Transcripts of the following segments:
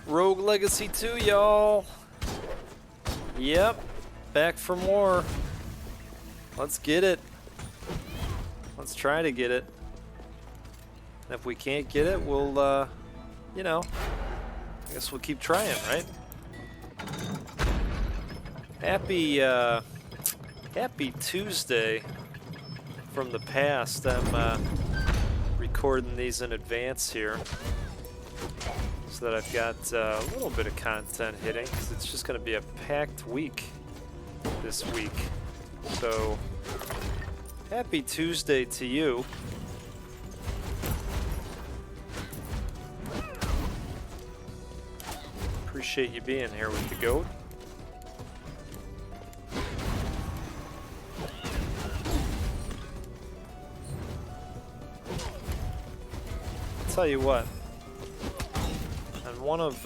Rogue Legacy 2, y'all. Yep, back for more. Let's get it. Let's try to get it. And if we can't get it, we'll, you know, I guess we'll keep trying, right? Happy Tuesday from the past. I'm recording these in advance here so that I've got a little bit of content hitting, because it's just going to be a packed week this week. So, happy Tuesday to you. Appreciate you being here with the GOAT. I'll tell you what, on one of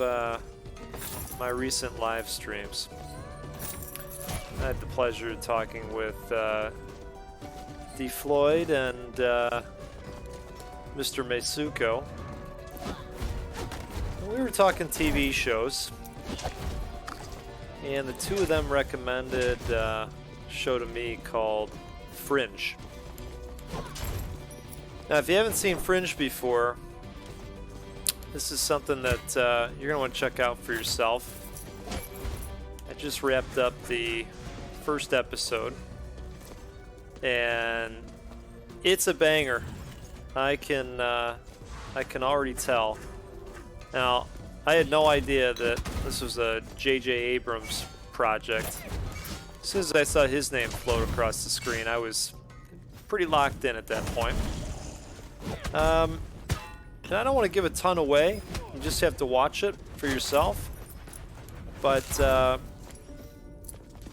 my recent live streams, I had the pleasure of talking with D. Floyd and Mr. Mesuko. We were talking TV shows, and the two of them recommended a show to me called Fringe. Now, if you haven't seen Fringe before, this is something that you're going to want to check out for yourself. I just wrapped up the first episode, and it's a banger. I can already tell. Now, I had no idea that this was a J.J. Abrams project. As soon as I saw his name float across the screen, I was pretty locked in at that point. And I don't want to give a ton away. You just have to watch it for yourself. But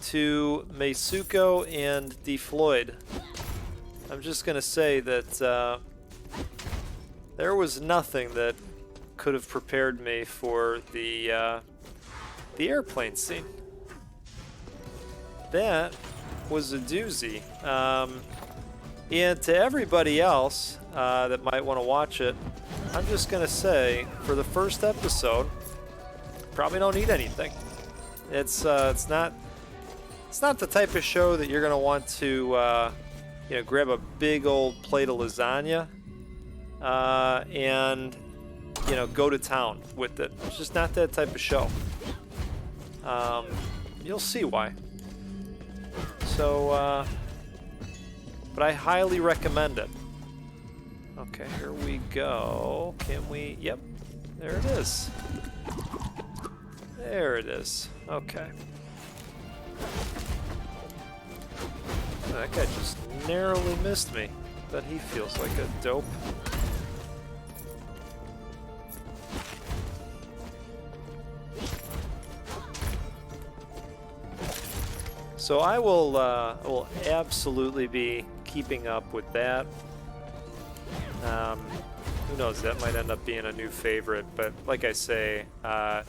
to Mesuko and D. Floyd, I'm just going to say that there was nothing that could have prepared me for the airplane scene. That was a doozy. And to everybody else that might want to watch it, I'm just gonna say, for the first episode, probably don't eat anything. It's not the type of show that you're gonna want to grab a big old plate of lasagna and go to town with it. It's just not that type of show. You'll see why. So, but I highly recommend it. Okay, here we go. Can we? Yep, there it is. There it is. Okay. That guy just narrowly missed me. Bet he feels like a dope. So I will absolutely be keeping up with that. Who knows, that might end up being a new favorite, but like I say, I've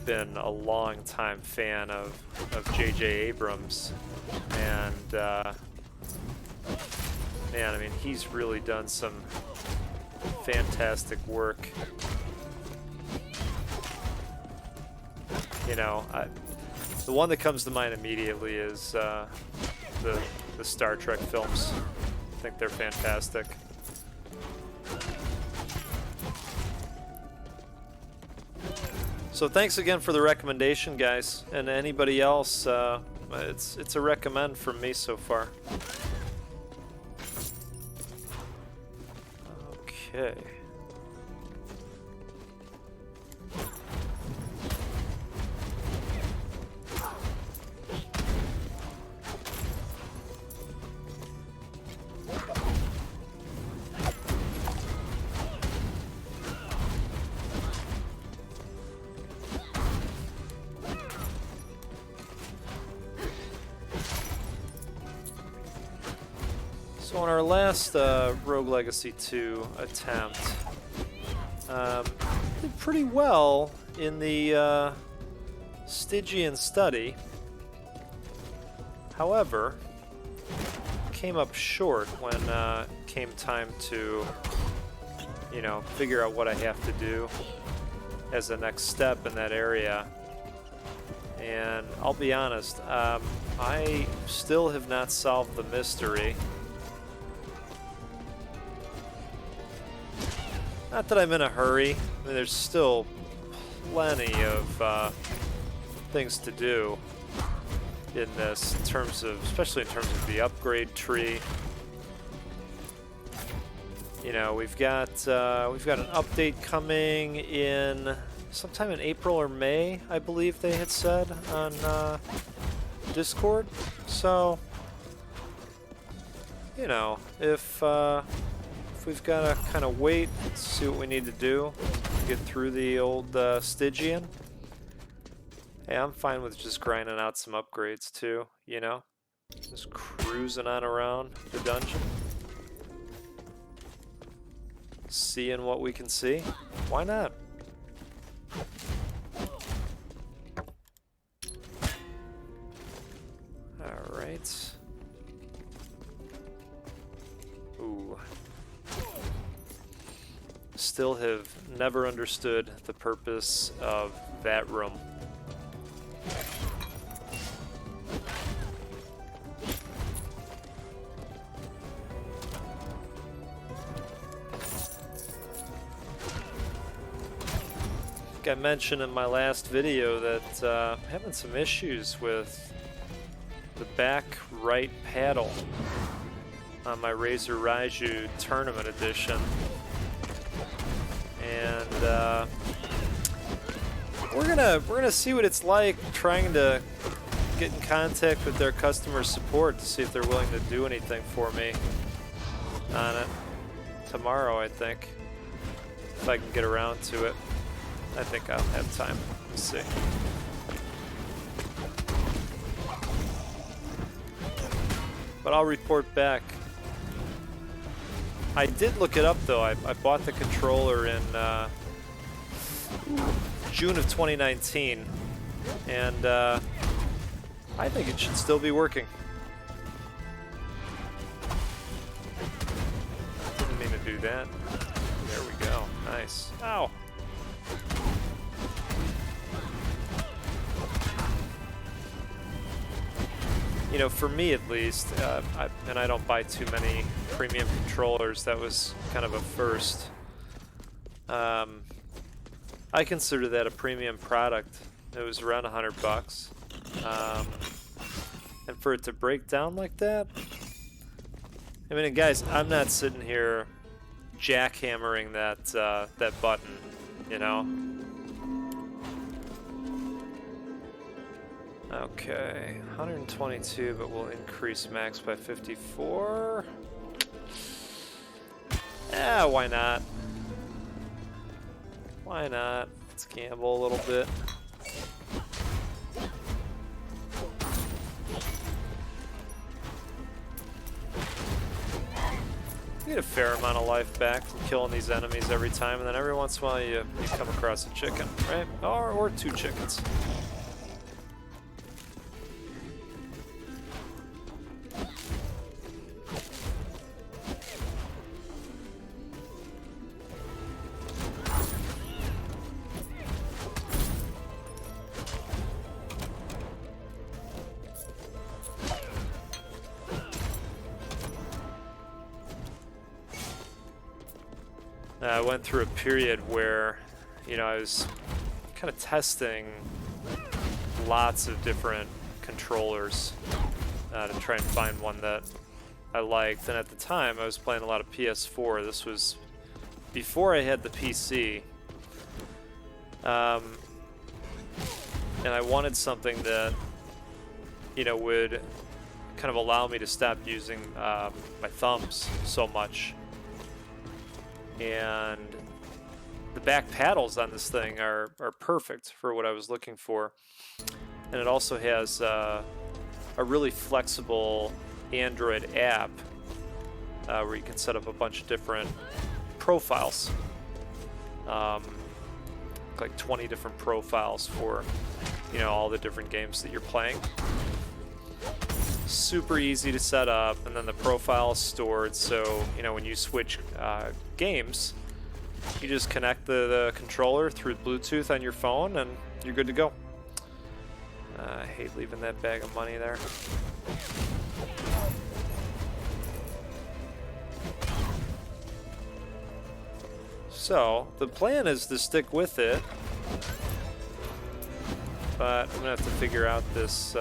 been a long time fan of J.J. Abrams, and man, I mean, he's really done some fantastic work. The one that comes to mind immediately is the Star Trek films. I think they're fantastic. So thanks again for the recommendation, guys, and anybody else. It's a recommend from me so far. Okay. So on our last Rogue Legacy 2 attempt, did pretty well in the Stygian study. However, came up short when came time to, figure out what I have to do. as a next step in that area. And I'll be honest, I still have not solved the mystery. Not that I'm in a hurry. I mean, there's still plenty of things to do in this, in terms of, especially in terms of the upgrade tree. You know, we've got an update coming in sometime in April or May, I believe they had said on Discord. So, you know, if we've got to kind of wait, see what we need to do to get through the old Stygian. Hey, I'm fine with just grinding out some upgrades too, you know? Just cruising on around the dungeon. Seeing what we can see. Why not? Alright. Ooh. Still have never understood the purpose of that room. I mentioned in my last video that I'm having some issues with the back right paddle on my Razor Raiju Tournament Edition, and we're gonna see what it's like trying to get in contact with their customer support to see if they're willing to do anything for me on it tomorrow. I think if I can get around to it. I think I'll have time. We'll see. But I'll report back. I did look it up though. I bought the controller in June of 2019, and I think it should still be working. Didn't mean to do that. There we go. Nice. Ow. You know, for me at least, and I don't buy too many premium controllers, that was kind of a first. I consider that a premium product. It was around $100. And for it to break down like that, I mean, guys, I'm not sitting here jackhammering that button, you know? Okay, 122, but we'll increase max by 54. Yeah, why not? Why not? Let's gamble a little bit. You get a fair amount of life back from killing these enemies every time, and then every once in a while you come across a chicken, right? Or two chickens. I went through a period where, you know, I was kind of testing lots of different controllers to try and find one that I liked. And at the time, I was playing a lot of PS4. This was before I had the PC. And I wanted something that, you know, would kind of allow me to stop using my thumbs so much. And the back paddles on this thing are perfect for what I was looking for. And it also has a really flexible Android app where you can set up a bunch of different profiles. Like 20 different profiles for, you know, all the different games that you're playing. Super easy to set up, and then the profile is stored, so, you know, when you switch games, You just connect the controller through Bluetooth on your phone, and you're good to go. I hate leaving that bag of money there. So, the plan is to stick with it, but I'm gonna have to figure out this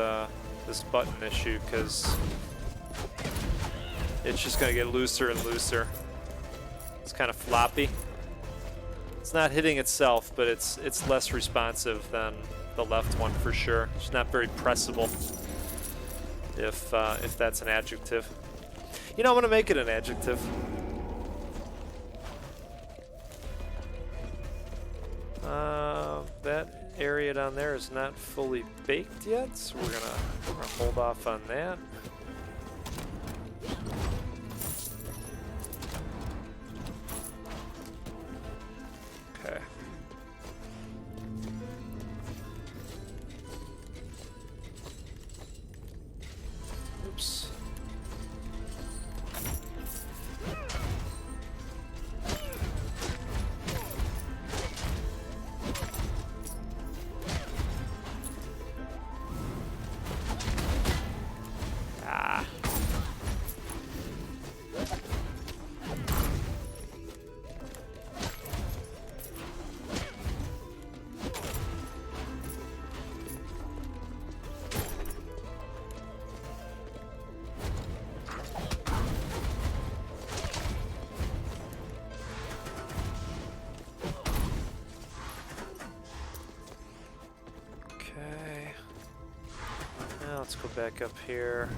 this button issue, because it's just gonna get looser and looser. It's kind of floppy. It's not hitting itself, but it's less responsive than the left one for sure. It's not very pressable, if that's an adjective. You know, I'm gonna make it an adjective. That area down there is not fully baked yet, so we're gonna hold off on that. Okay. Oops. Let's go back up here.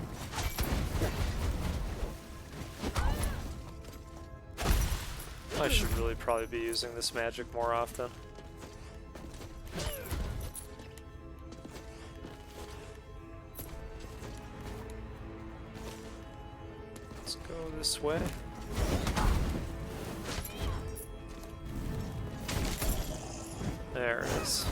I should really probably be using this magic more often. Let's go this way. There it is.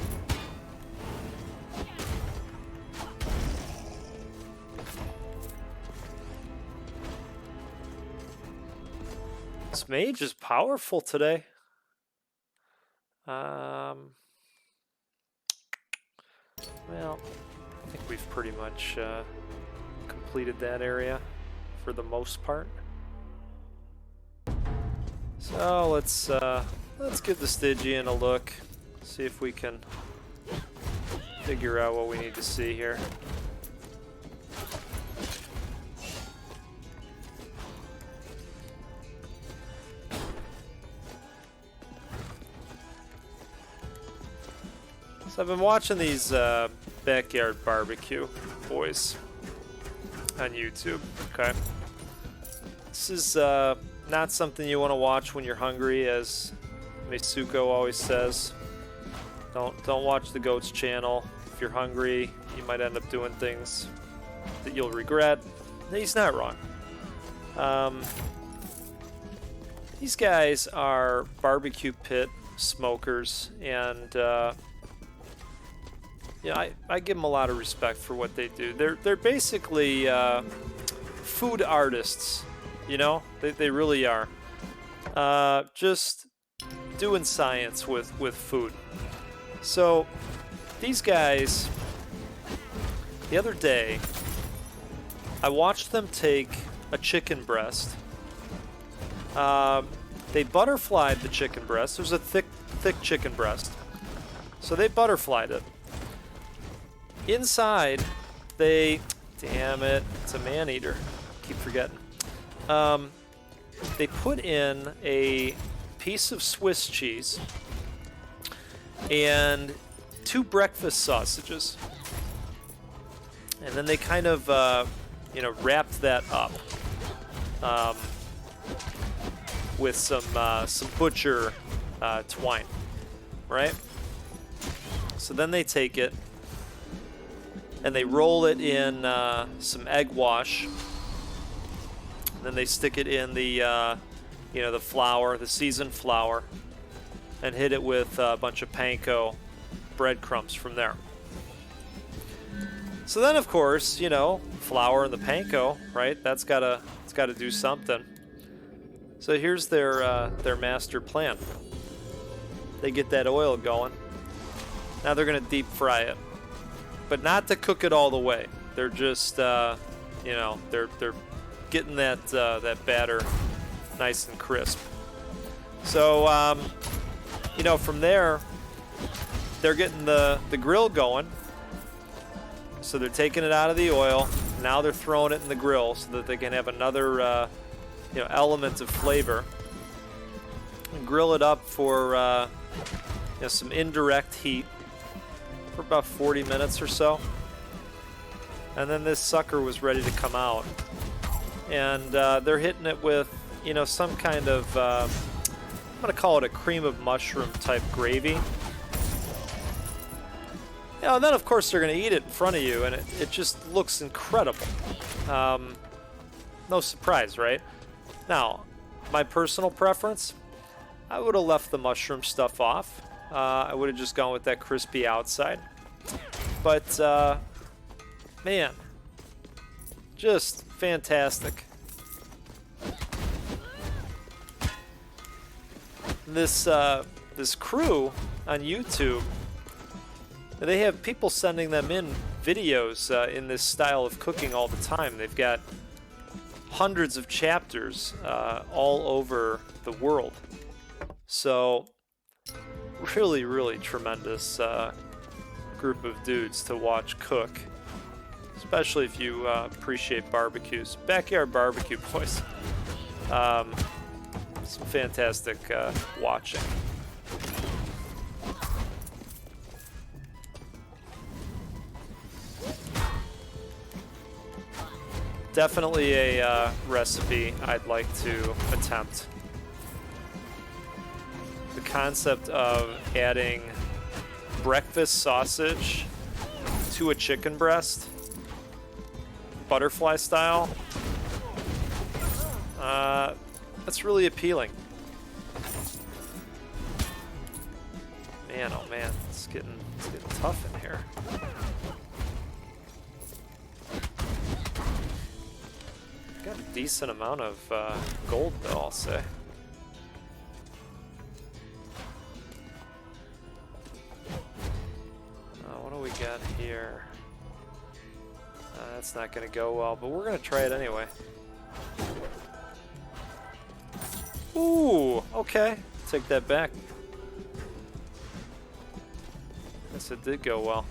This mage is powerful today. Well, I think we've pretty much completed that area for the most part. So let's give the Stygian a look, see if we can figure out what we need to see here. So I've been watching these backyard barbecue boys on YouTube, okay? This is not something you want to watch when you're hungry, as Mitsuko always says. Don't watch the Goat's channel. If you're hungry, you might end up doing things that you'll regret. He's not wrong. These guys are barbecue pit smokers, and yeah, I give them a lot of respect for what they do. They're basically food artists, you know? They really are. Just doing science with food. So these guys, the other day, I watched them take a chicken breast. They butterflied the chicken breast. There's a thick chicken breast. So they butterflied it. Inside, damn it, it's a man-eater. Keep forgetting. They put in a piece of Swiss cheese and 2 breakfast sausages. And then they kind of, wrapped that up with some butcher twine, right? So then they take it and they roll it in some egg wash. And then they stick it in the, the flour, the seasoned flour, and hit it with a bunch of panko breadcrumbs from there. So then, of course, flour and the panko, right? It's gotta do something. So here's their master plan. they get that oil going. Now they're going to deep fry it, but not to cook it all the way. They're just, you know, they're getting that that batter nice and crisp. So, you know, from there, they're getting the grill going. So they're taking it out of the oil. Now they're throwing it in the grill so that they can have another, you know, element of flavor. And grill it up for, you know, some indirect heat for about 40 minutes or so. And then this sucker was ready to come out. And they're hitting it with, you know, some kind of, I'm going to call it a cream of mushroom type gravy. You know, and then of course they're going to eat it in front of you, and it just looks incredible. No surprise, right? Now, my personal preference, I would have left the mushroom stuff off. I would have just gone with that crispy outside. But, man, just fantastic. This crew on YouTube, they have people sending them in videos in this style of cooking all the time. They've got hundreds of chapters all over the world. So, really, really tremendous group of dudes to watch cook. Especially if you appreciate barbecues. Backyard barbecue, boys. Some fantastic watching. Definitely a recipe I'd like to attempt. The concept of adding breakfast sausage to a chicken breast, butterfly style, that's really appealing. Man, oh man, it's getting tough in here. Got a decent amount of gold though, I'll say. What do we got here? That's not going to go well, but we're going to try it anyway. Ooh, okay. Take that back. Guess it did go well.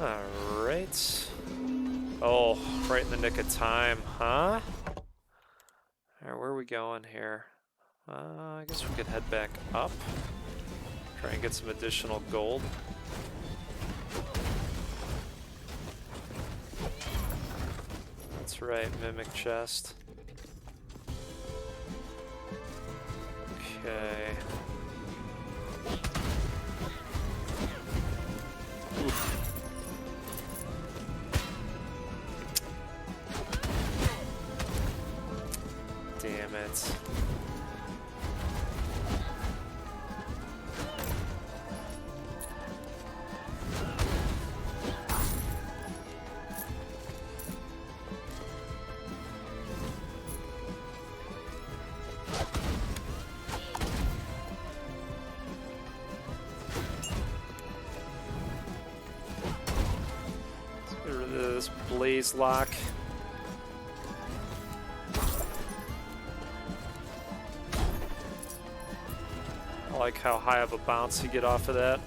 Alright. Oh, right in the nick of time, huh? Alright, where are we going here? I guess we could head back up. Try and get some additional gold. That's right, mimic chest. Okay. Oof. Damn it. This blaze lock. I like how high of a bounce you get off of that.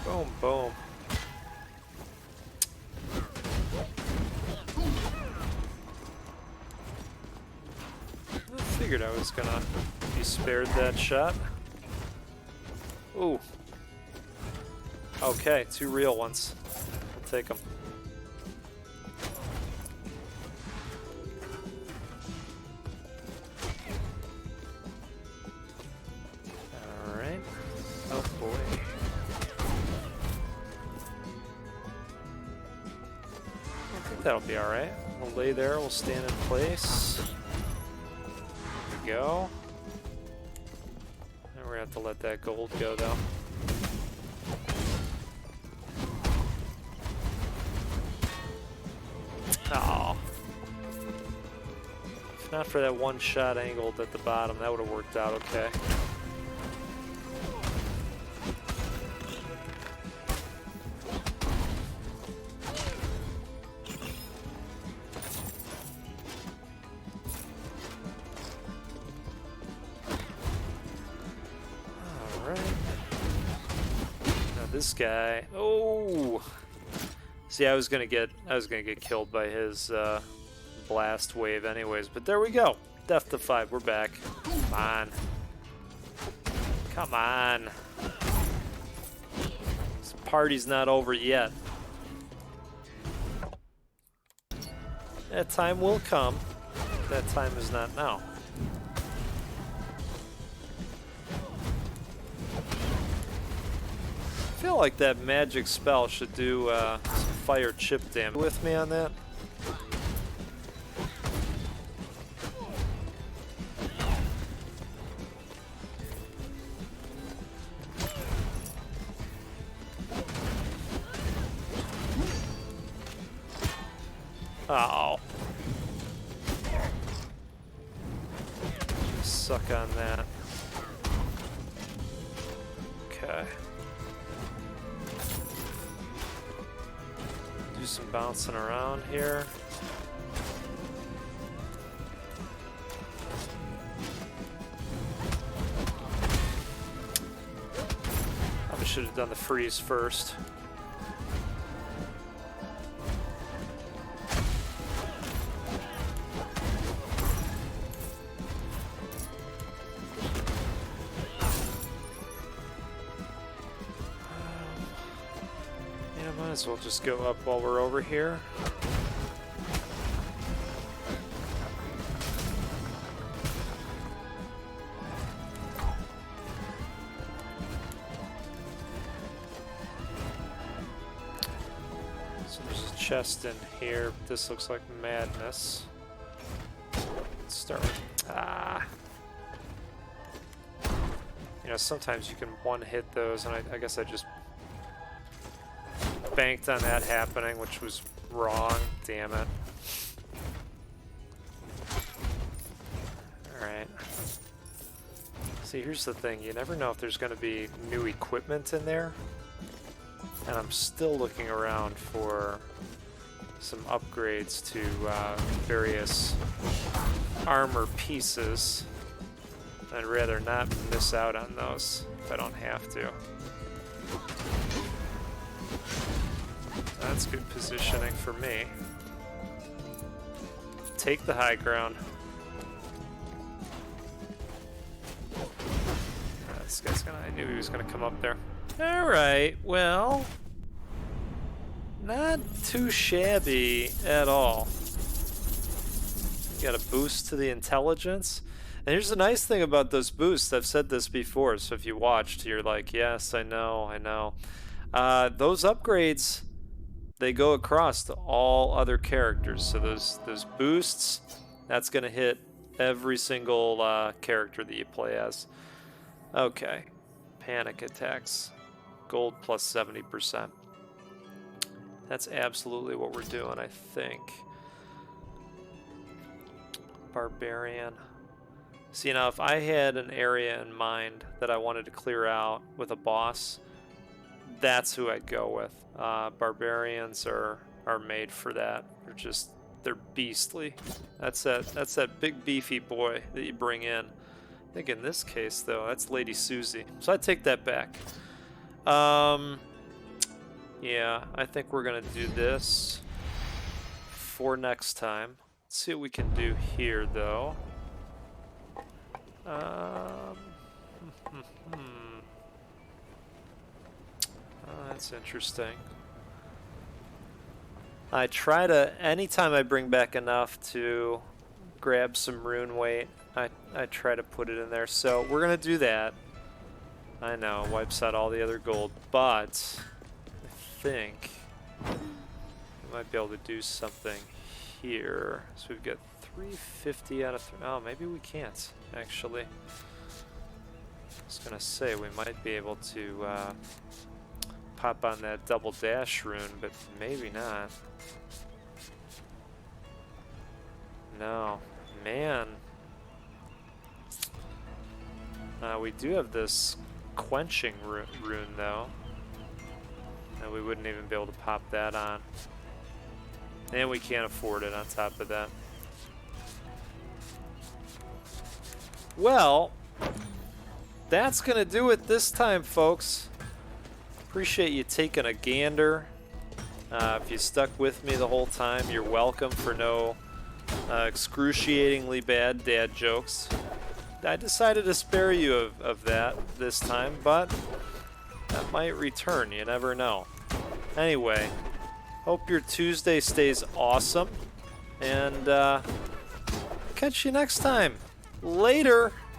Boom, boom. I figured I was gonna be spared that shot. Ooh. Okay, 2 real ones. I'll take them. Alright. Oh boy. I think that'll be alright. We'll lay there, we'll stand in place. Go. have to let that gold go, though. Oh. If not for that one shot angled at the bottom, that would have worked out okay. This guy, oh! See, I was gonna get killed by his blast wave, anyways. But there we go, death to 5. We're back. Come on, come on! This party's not over yet. That time will come. That time is not now. I feel like that magic spell should do some fire chip damage. With me on that? Oh. Suck on that. Okay. Do some bouncing around here. Probably should have done the freeze first. Might as well just go up while we're over here. So there's a chest in here. This looks like madness. Let's start with, you know, sometimes you can one-hit those, and I guess I just banked on that happening, which was wrong. Damn it. Alright. See, here's the thing. You never know if there's going to be new equipment in there. And I'm still looking around for some upgrades to various armor pieces. I'd rather not miss out on those if I don't have to. That's good positioning for me. Take the high ground. This guy's gonna, I knew he was gonna come up there. Alright, well, not too shabby at all. Got a boost to the intelligence. And here's the nice thing about those boosts, I've said this before, so if you watched, you're like, yes, I know. Those upgrades, they go across to all other characters. So those boosts, that's going to hit every single character that you play as. Okay. Panic attacks. Gold plus 70%. That's absolutely what we're doing, I think. Barbarian. See, now if I had an area in mind that I wanted to clear out with a boss, that's who I'd go with. Barbarians are made for that. They're beastly. That's that big beefy boy that you bring in. I think in this case though, that's Lady Susie. So I take that back. Yeah, I think we're gonna do this for next time. Let's see what we can do here though. That's interesting. I try to, anytime I bring back enough to grab some rune weight, I try to put it in there. So we're gonna do that. I know, wipes out all the other gold, but I think we might be able to do something here. So we've got 350 out of 3. Oh, maybe we can't, actually. I was gonna say we might be able to pop on that double dash rune, but maybe not. No, man. We do have this quenching rune though, and we wouldn't even be able to pop that on. And we can't afford it on top of that. Well, that's going to do it this time, folks. Appreciate you taking a gander. If you stuck with me the whole time, you're welcome for no excruciatingly bad dad jokes. I decided to spare you of that this time, but that might return. You never know. Anyway, hope your Tuesday stays awesome, and catch you next time. Later.